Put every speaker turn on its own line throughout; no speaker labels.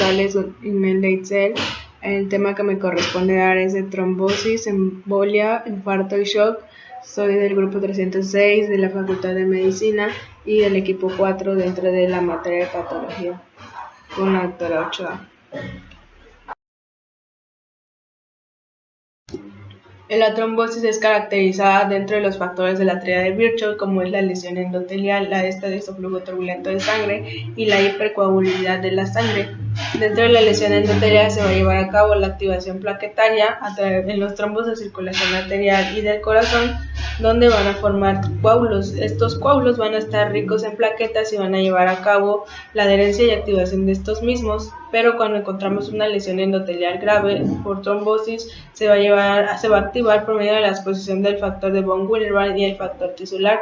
González y Mendeitzel. El tema que me corresponde dar es de trombosis, embolia, infarto y shock. Soy del grupo 306 de la Facultad de Medicina y del equipo 4 dentro de la materia de patología, con la doctora Ochoa. La trombosis es caracterizada dentro de los factores de la tríada de Virchow, como es la lesión endotelial, la éstasis o flujo turbulento de sangre y la hipercoagulabilidad de la sangre. Dentro de la lesión endotelial se va a llevar a cabo la activación plaquetaria en los trombos de circulación arterial y del corazón, donde van a formar coágulos. Estos coágulos van a estar ricos en plaquetas y van a llevar a cabo la adherencia y activación de estos mismos, pero cuando encontramos una lesión endotelial grave por trombosis se va a activar por medio de la exposición del factor de von Willebrand y el factor tisular.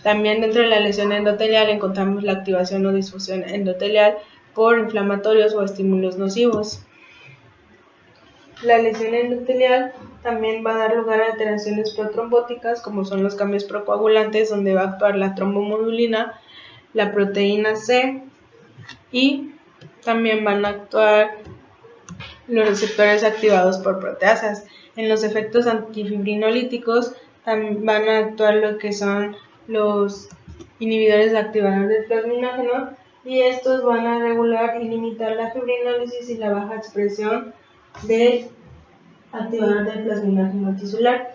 También dentro de la lesión endotelial encontramos la activación o disfunción endotelial por inflamatorios o estímulos nocivos. La lesión endotelial también va a dar lugar a alteraciones protrombóticas, como son los cambios procoagulantes, donde va a actuar la trombomodulina, la proteína C, y también van a actuar los receptores activados por proteasas. En los efectos antifibrinolíticos también van a actuar lo que son los inhibidores de activador del plasminógeno, y estos van a regular y limitar la fibrinólisis y la baja expresión del activador del plasminógeno tisular.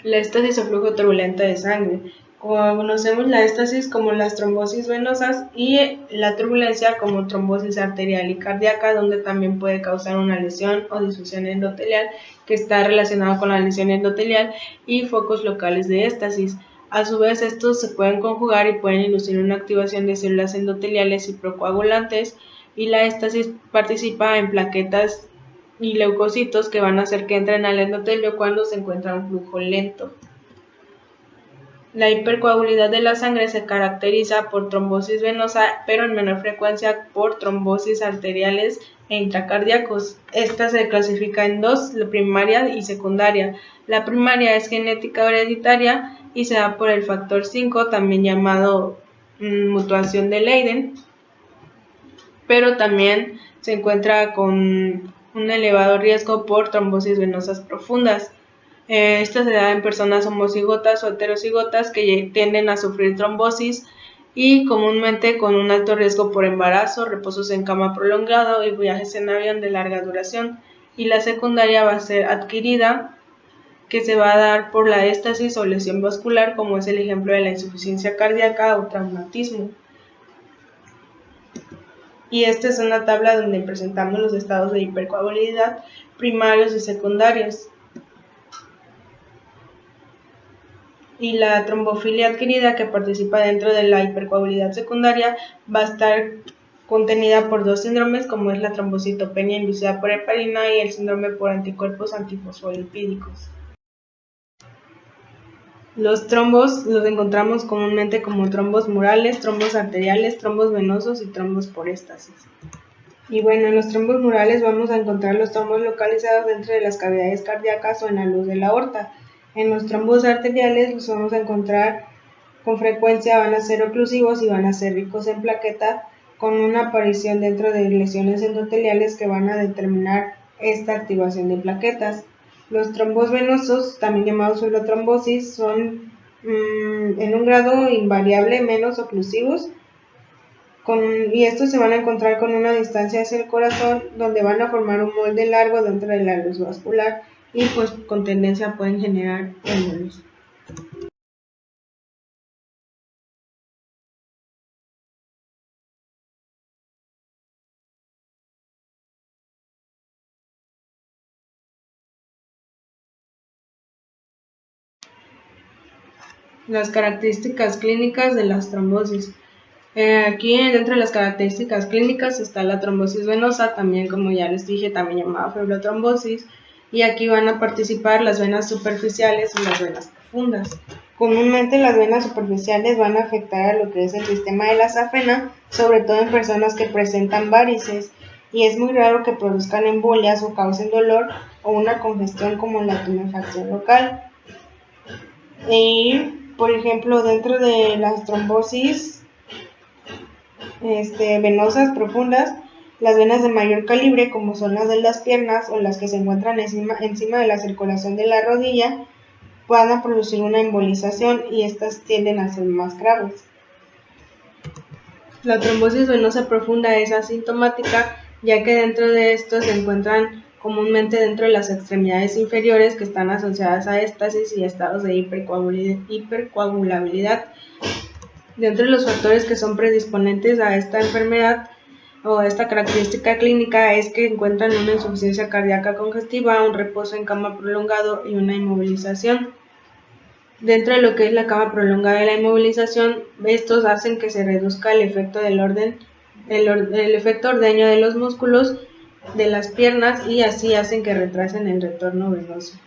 La éstasis o flujo turbulento de sangre. Conocemos la éstasis como las trombosis venosas y la turbulencia como trombosis arterial y cardíaca, donde también puede causar una lesión o disfunción endotelial que está relacionado con la lesión endotelial y focos locales de éstasis. A su vez, estos se pueden conjugar y pueden inducir una activación de células endoteliales y procoagulantes, y la éstasis participa en plaquetas y leucocitos que van a hacer que entren al endotelio cuando se encuentra un flujo lento. La hipercoagulabilidad de la sangre se caracteriza por trombosis venosa, pero en menor frecuencia por trombosis arteriales e intracardíacos. Esta se clasifica en dos, la primaria y secundaria. La primaria es genética o hereditaria y se da por el factor 5, también llamado mutación de Leiden, pero también se encuentra con un elevado riesgo por trombosis venosas profundas. Esta se da en personas homocigotas o heterocigotas que tienden a sufrir trombosis y comúnmente con un alto riesgo por embarazo, reposos en cama prolongado y viajes en avión de larga duración. Y la secundaria va a ser adquirida, que se va a dar por la éstasis o lesión vascular, como es el ejemplo de la insuficiencia cardíaca o traumatismo. Y esta es una tabla donde presentamos los estados de hipercoagulabilidad primarios y secundarios. Y la trombofilia adquirida, que participa dentro de la hipercoagulabilidad secundaria, va a estar contenida por dos síndromes, como es la trombocitopenia inducida por heparina y el síndrome por anticuerpos antifosfolipídicos. Los trombos los encontramos comúnmente como trombos murales, trombos arteriales, trombos venosos y trombos por éstasis. Y bueno, en los trombos murales vamos a encontrar los trombos localizados dentro de las cavidades cardíacas o en la luz de la aorta. En los trombos arteriales los vamos a encontrar con frecuencia, van a ser oclusivos y van a ser ricos en plaqueta, con una aparición dentro de lesiones endoteliales que van a determinar esta activación de plaquetas. Los trombos venosos, también llamados filotrombosis, son en un grado invariable menos oclusivos, y estos se van a encontrar con una distancia hacia el corazón, donde van a formar un molde largo dentro de la luz vascular y pues con tendencia pueden generar émbolos. Las características clínicas de las trombosis. Aquí dentro de las características clínicas está la trombosis venosa, también como ya les dije, también llamada fibrotrombosis, y aquí van a participar las venas superficiales y las venas profundas. Comúnmente las venas superficiales van a afectar a lo que es el sistema de la safena, sobre todo en personas que presentan varices, y es muy raro que produzcan embolias o causen dolor o una congestión como la tumefacción local. Y por ejemplo, dentro de las trombosis venosas profundas. Las venas de mayor calibre, como son las de las piernas o las que se encuentran encima de la circulación de la rodilla, van a producir una embolización y estas tienden a ser más graves. La trombosis venosa profunda es asintomática, ya que dentro de esto se encuentran comúnmente dentro de las extremidades inferiores, que están asociadas a éstasis y estados de hipercoagulabilidad. Dentro de los factores que son predisponentes a esta enfermedad o a esta característica clínica es que encuentran una insuficiencia cardíaca congestiva, un reposo en cama prolongado y una inmovilización. Dentro de lo que es la cama prolongada y la inmovilización, estos hacen que se reduzca el efecto efecto ordeño de los músculos de las piernas y así hacen que retrasen el retorno venoso.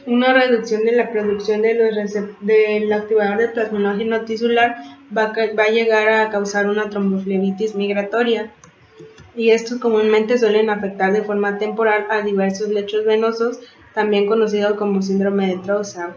Una reducción de la producción del activador de plasminógeno tisular va a llegar a causar una tromboflebitis migratoria, y estos comúnmente suelen afectar de forma temporal a diversos lechos venosos, también conocido como síndrome de Trousseau.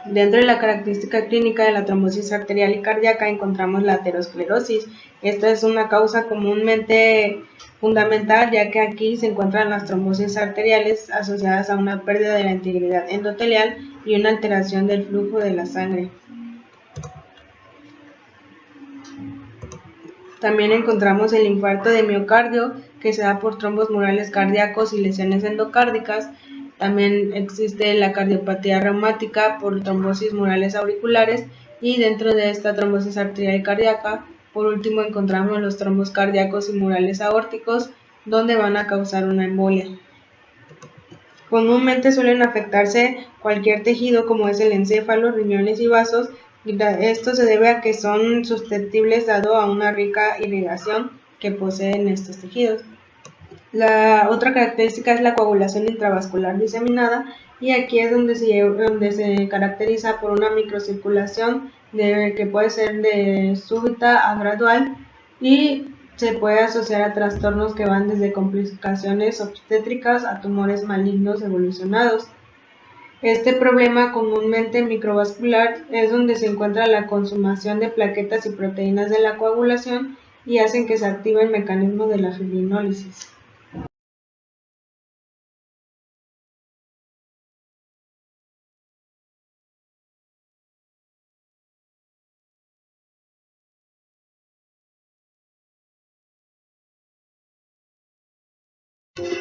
Dentro de la característica clínica de la trombosis arterial y cardíaca encontramos la aterosclerosis. Esta es una causa comúnmente fundamental, ya que aquí se encuentran las trombosis arteriales asociadas a una pérdida de la integridad endotelial y una alteración del flujo de la sangre. También encontramos el infarto de miocardio, que se da por trombos murales cardíacos y lesiones endocárdicas. También existe la cardiopatía reumática por trombosis murales auriculares, y dentro de esta trombosis arterial cardíaca, por último, encontramos los trombos cardíacos y murales aórticos, donde van a causar una embolia. Comúnmente suelen afectarse cualquier tejido, como es el encéfalo, riñones y vasos, y esto se debe a que son susceptibles dado a una rica irrigación que poseen estos tejidos. La otra característica es la coagulación intravascular diseminada, y aquí es donde se caracteriza por una microcirculación que puede ser de súbita a gradual, y se puede asociar a trastornos que van desde complicaciones obstétricas a tumores malignos evolucionados. Este problema comúnmente microvascular es donde se encuentra la consumación de plaquetas y proteínas de la coagulación y hacen que se active el mecanismo de la fibrinólisis.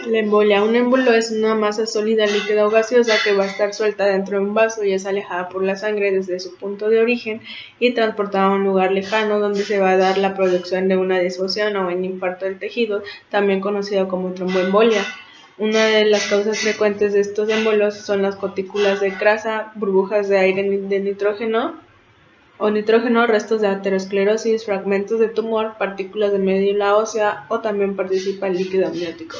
La embolia. Un émbolo es una masa sólida, líquida o gaseosa que va a estar suelta dentro de un vaso y es alejada por la sangre desde su punto de origen y transportada a un lugar lejano, donde se va a dar la producción de una disfunción o un infarto del tejido, también conocido como tromboembolia. Una de las causas frecuentes de estos émbolos son las gotículas de grasa, burbujas de aire de nitrógeno o nitrógeno, restos de aterosclerosis, fragmentos de tumor, partículas de médula ósea, o también participa el líquido amniótico.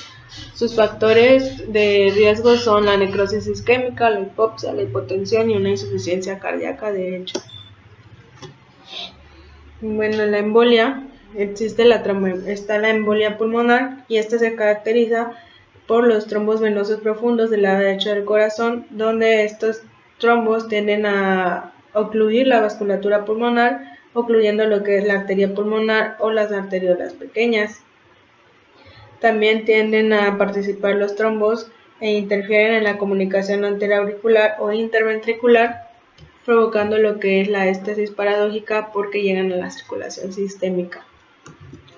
Sus factores de riesgo son la necrosis isquémica, la hipopsia, la hipotensión y una insuficiencia cardíaca de hecho. Bueno, la embolia, está la embolia pulmonar, y esta se caracteriza por los trombos venosos profundos del lado derecho del corazón, donde estos trombos tienden a ocluir la vasculatura pulmonar, ocluyendo lo que es la arteria pulmonar o las arteriolas pequeñas. También tienden a participar los trombos e interfieren en la comunicación anterauricular o interventricular, provocando lo que es la éstasis paradójica porque llegan a la circulación sistémica.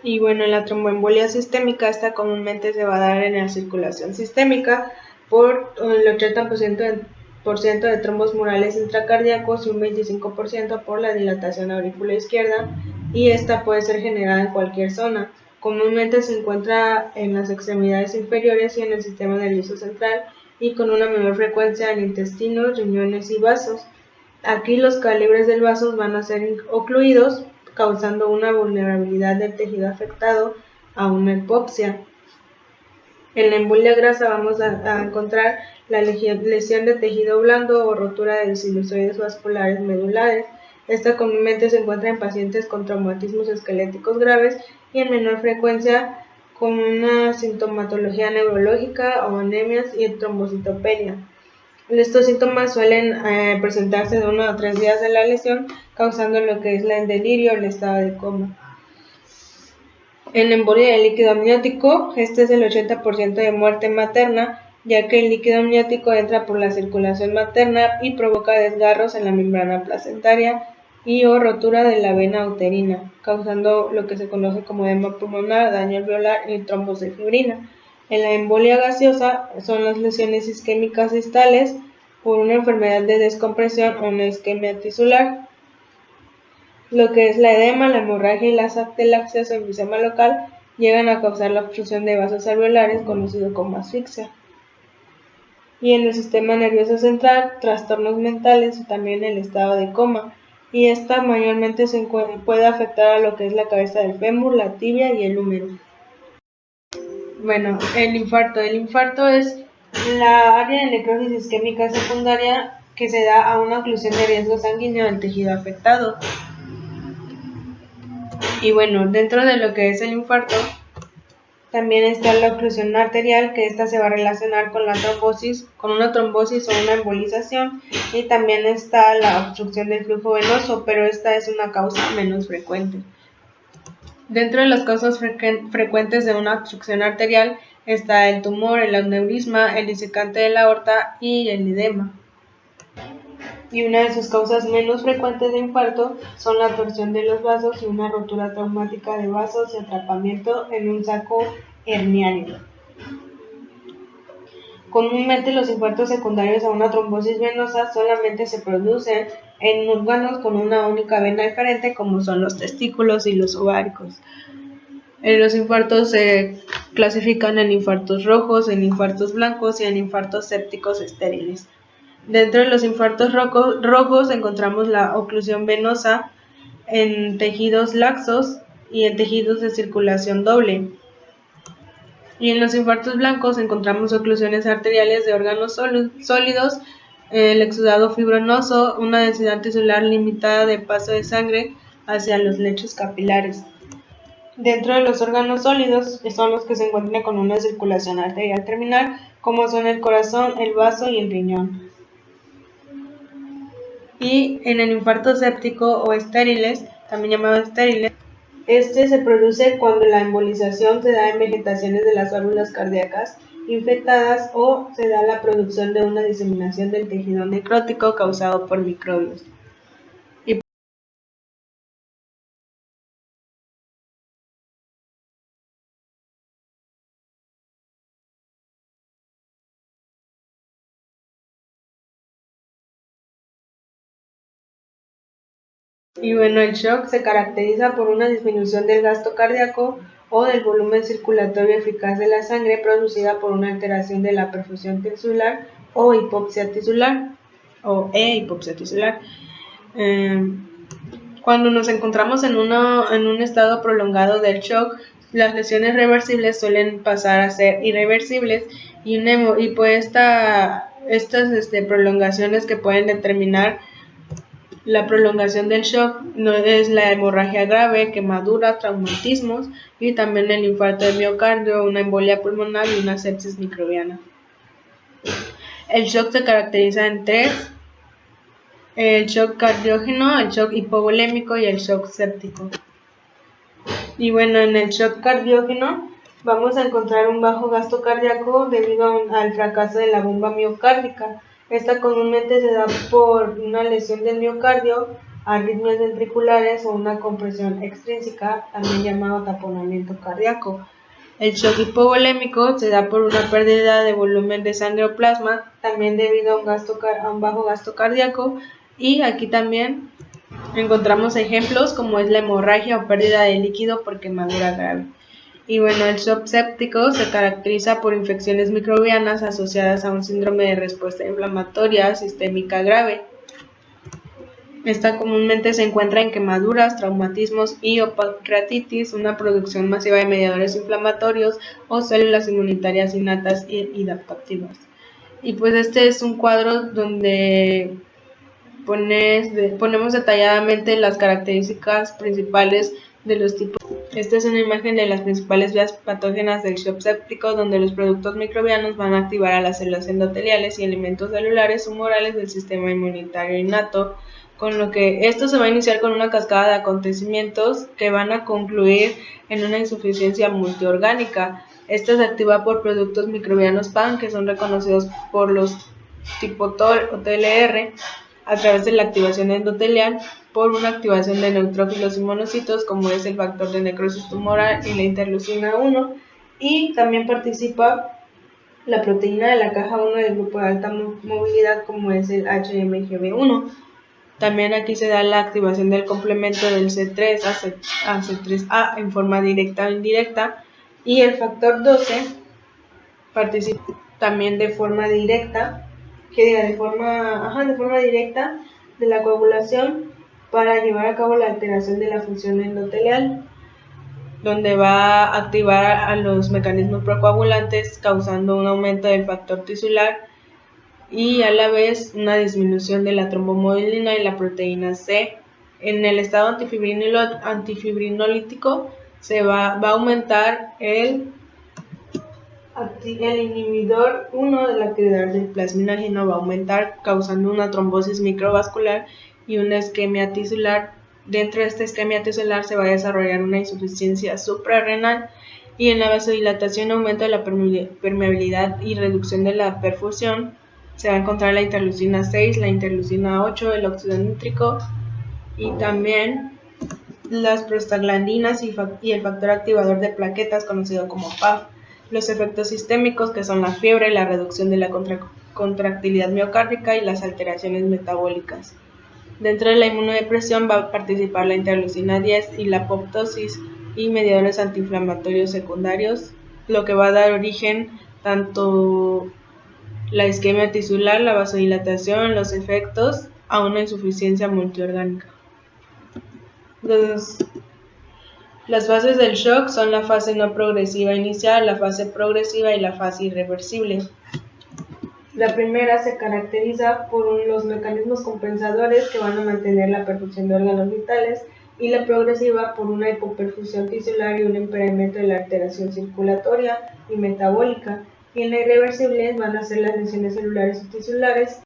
Y bueno, la tromboembolia sistémica, esta comúnmente se va a dar en la circulación sistémica por el 80% de trombos murales intracardíacos y un 25% por la dilatación aurícula izquierda, y esta puede ser generada en cualquier zona. Comúnmente se encuentra en las extremidades inferiores y en el sistema nervioso central, y con una menor frecuencia en intestinos, riñones y vasos. Aquí los calibres del vaso van a ser ocluidos, causando una vulnerabilidad del tejido afectado a una hipopsia. En la embolia grasa vamos a encontrar la lesión de tejido blando o rotura de sinusoides vasculares medulares. Esta comúnmente se encuentra en pacientes con traumatismos esqueléticos graves y en menor frecuencia con una sintomatología neurológica o anemias y trombocitopenia. Estos síntomas suelen presentarse de 1 a 3 días de la lesión, causando lo que es el delirio o el estado de coma. En la embolia del líquido amniótico, este es el 80% de muerte materna, ya que el líquido amniótico entra por la circulación materna y provoca desgarros en la membrana placentaria y o rotura de la vena uterina, causando lo que se conoce como edema pulmonar, daño alveolar y trombos de fibrina. En la embolia gaseosa son las lesiones isquémicas distales por una enfermedad de descompresión o una isquemia tisular. Lo que es la edema, la hemorragia y las atelectasis o enfisema local llegan a causar la obstrucción de vasos alveolares, conocido como asfixia. Y en el sistema nervioso central, trastornos mentales y también el estado de coma. Y esta mayormente puede afectar a lo que es la cabeza del fémur, la tibia y el húmero. Bueno, el infarto. El infarto es la área de necrosis isquémica secundaria que se da a una oclusión de riesgo sanguíneo del tejido afectado. Y bueno, dentro de lo que es el infarto, también está la oclusión arterial, que esta se va a relacionar con la trombosis, con una trombosis o una embolización, y también está la obstrucción del flujo venoso, pero esta es una causa menos frecuente. Dentro de las causas frecuentes de una obstrucción arterial está el tumor, el aneurisma, el disecante de la aorta y el edema. Y una de sus causas menos frecuentes de infarto son la torsión de los vasos y una rotura traumática de vasos y atrapamiento en un saco herniario. Comúnmente los infartos secundarios a una trombosis venosa solamente se producen en órganos con una única vena deferente, como son los testículos y los ováricos. Los infartos se clasifican en infartos rojos, en infartos blancos y en infartos sépticos estériles. Dentro de los infartos rojos encontramos la oclusión venosa en tejidos laxos y en tejidos de circulación doble. Y en los infartos blancos encontramos oclusiones arteriales de órganos sólidos, el exudado fibronoso, una densidad tisular limitada de paso de sangre hacia los lechos capilares. Dentro de los órganos sólidos son los que se encuentran con una circulación arterial terminal, como son el corazón, el vaso y el riñón. Y en el infarto séptico o estériles, también llamado estériles, este se produce cuando la embolización se da en vegetaciones de las válvulas cardíacas infectadas o se da la producción de una diseminación del tejido necrótico causado por microbios. Y bueno, el shock se caracteriza por una disminución del gasto cardíaco o del volumen circulatorio eficaz de la sangre producida por una alteración de la perfusión tisular o hipoxia tisular hipoxia tisular. Cuando nos encontramos en un estado prolongado del shock, las lesiones reversibles suelen pasar a ser irreversibles y pues estas prolongaciones que pueden determinar la prolongación del shock no es la hemorragia grave, quemaduras, traumatismos y también el infarto de miocardio, una embolia pulmonar y una sepsis microbiana. El shock se caracteriza en tres: el shock cardiógeno, el shock hipovolémico y el shock séptico. Y bueno, en el shock cardiógeno vamos a encontrar un bajo gasto cardíaco debido al fracaso de la bomba miocárdica. Esta comúnmente se da por una lesión del miocardio, arritmias ventriculares o una compresión extrínseca, también llamado taponamiento cardíaco. El shock hipovolémico se da por una pérdida de volumen de sangre o plasma, también debido a un bajo gasto cardíaco, y aquí también encontramos ejemplos como es la hemorragia o pérdida de líquido por quemadura grave. Y bueno, el shock séptico se caracteriza por infecciones microbianas asociadas a un síndrome de respuesta inflamatoria sistémica grave. Esta comúnmente se encuentra en quemaduras, traumatismos y o pancreatitis, una producción masiva de mediadores inflamatorios o células inmunitarias innatas y adaptativas. Y pues este es un cuadro donde ponemos detalladamente las características principales de los tipos. Esta es una imagen de las principales vías patógenas del shock séptico, donde los productos microbianos van a activar a las células endoteliales y elementos celulares humorales del sistema inmunitario innato, con lo que esto se va a iniciar con una cascada de acontecimientos que van a concluir en una insuficiencia multiorgánica. Esta se activa por productos microbianos PAN que son reconocidos por los tipo TOL o TLR a través de la activación endotelial por una activación de neutrófilos y monocitos como es el factor de necrosis tumoral y la interleucina 1, y también participa la proteína de la caja 1 del grupo de alta movilidad como es el HMGB1. También aquí se da la activación del complemento del C3 a C3A en forma directa o indirecta, y el factor 12 participa también de forma directa, de forma directa de la coagulación para llevar a cabo la alteración de la función endotelial, donde va a activar a los mecanismos procoagulantes causando un aumento del factor tisular y a la vez una disminución de la trombomodulina y la proteína C. En el estado antifibrinolítico se va a aumentar el inhibidor 1 de la actividad del plasminógeno, va a aumentar causando una trombosis microvascular y una isquemia tisular. Dentro de esta isquemia tisular se va a desarrollar una insuficiencia suprarrenal, y en la vasodilatación aumento de la permeabilidad y reducción de la perfusión se va a encontrar la interleucina 6, la interleucina 8, el óxido nítrico y también las prostaglandinas y el factor activador de plaquetas conocido como PAF. Los efectos sistémicos, que son la fiebre, la reducción de la contractilidad miocárdica y las alteraciones metabólicas. Dentro de la inmunodepresión va a participar la interleucina 10 y la apoptosis y mediadores antiinflamatorios secundarios, lo que va a dar origen tanto la isquemia tisular, la vasodilatación, los efectos a una insuficiencia multiorgánica. Las fases del shock son la fase no progresiva inicial, la fase progresiva y la fase irreversible. La primera se caracteriza por los mecanismos compensadores que van a mantener la perfusión de órganos vitales, y la progresiva por una hipoperfusión tisular y un impedimento de la alteración circulatoria y metabólica. Y en la irreversible van a ser las lesiones celulares y tisulares